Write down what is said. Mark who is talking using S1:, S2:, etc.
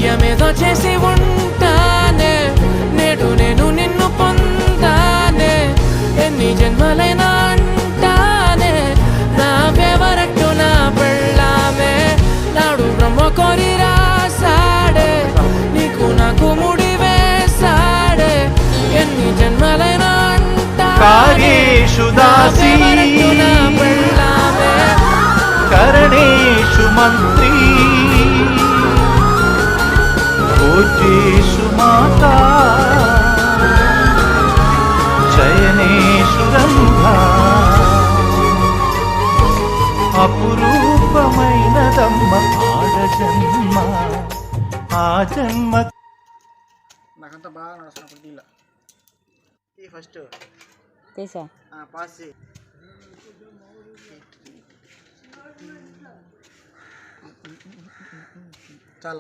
S1: పుణ్యమేదో చేసి ఉంటానే, నేడు నేను నిన్ను పొందానే. ఎన్ని జన్మలైనా అంటానే, నా ఫేవరెట్ నా పెళ్ళామే. నాడు బ్రహ్మ కోరి రాసాడే, నీకు నాకు ముడి వేసాడే. ఎన్ని జన్మలైనా
S2: కార్యేషు దాసీ కరణేషు మంత్రీ భోజేషు మాతా శయనేషు రంభా. అపురూపమైనదమ్మ ఆడజన్మ, ఆ జన్మ.
S3: నాకంతా బాగా నడుస్తున్నప్పుడు నీళ్ళ ఫస్ట్
S4: తీసా
S3: పాస్